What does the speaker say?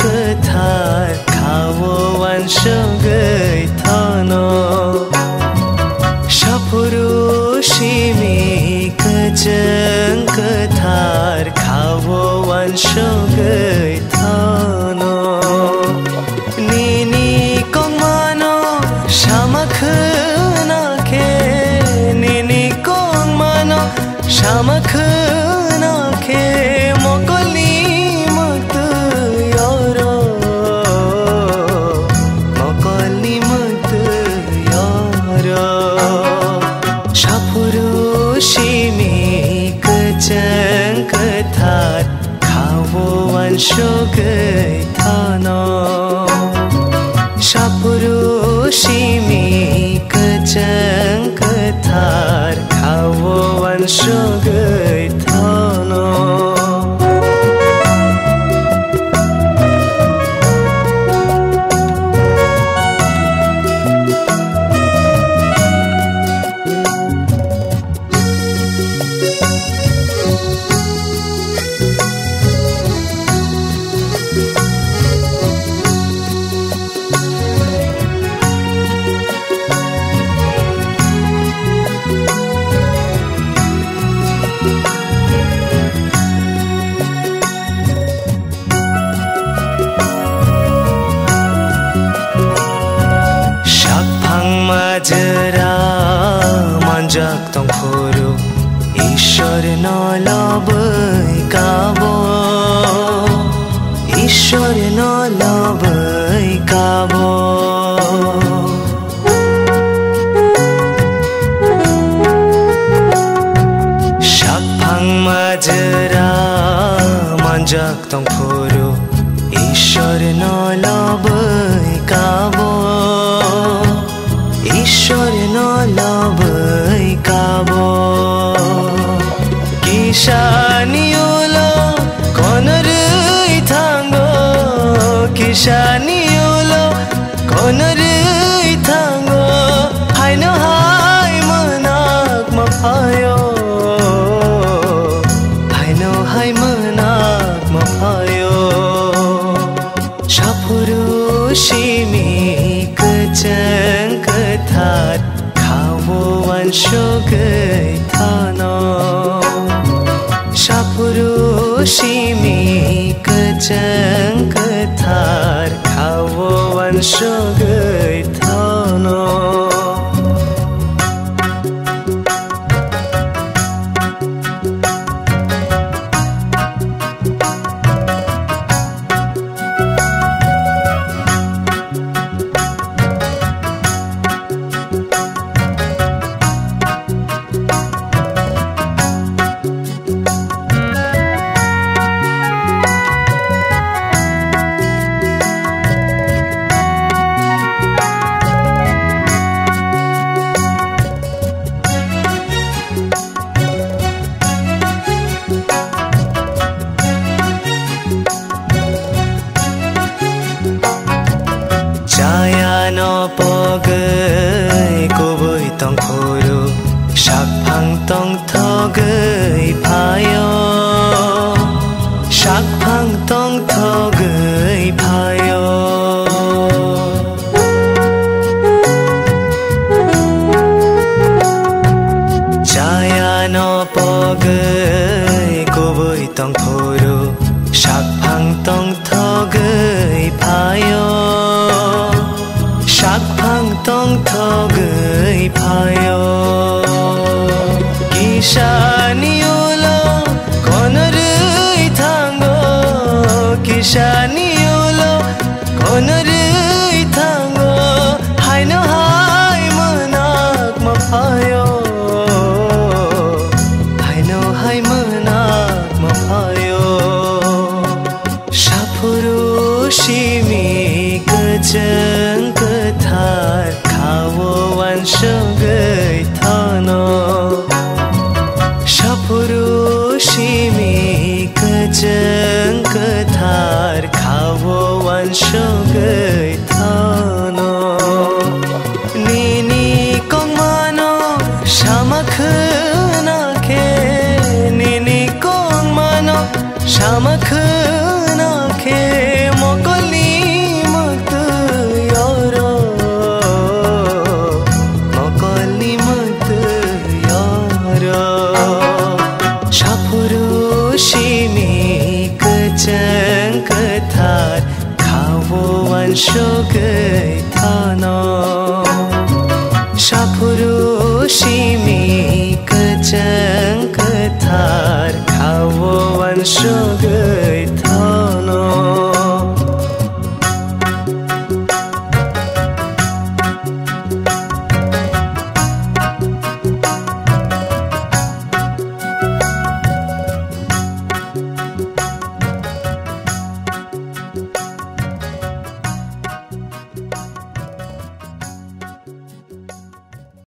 ketar kawan shogai thano Shapuru shimi kejeng ketar kawan shogai thano Nini kong mano shamakhna ke Nini kong mano shamakhna ke mokoli ketar kawan shogai thano Shapuru shimi kejeng ketar kawan shogai thano Majra manjak tong khuru Ishwar no labai kabo Ishwar no labai kabo Shakphang majra manjak tong khuru Ishwar no labai kabo Ishwar no labai kabo Kishani ulo konarui thango Kishani ulo konarui thango Haino hai manak maphayo Haino hai manak maphayo Shapuru shimi kejeng ketar kawan shogai thano Shapuru shimi kejeng ketar kawan shogai thano no pogai kubui tong khuru shakphang tong thogai phayo shakphang tong thogai phayo chaya no pogai kubui tong khuru shakphang tong thogai phayo Shakphang tong thogai phayo Kishani ulo konarui thango Kishani ulo konarui thango Haino hai manak maphayo Haino hai manak maphayo Shapuru shimi kejeng ketar kawan shogai thano Shapuru shimi kejeng ketar kawan shogai thano Nini kong mano shamakhna ke Nini kong mano shamakhna ke vô vàn số cười thơ nó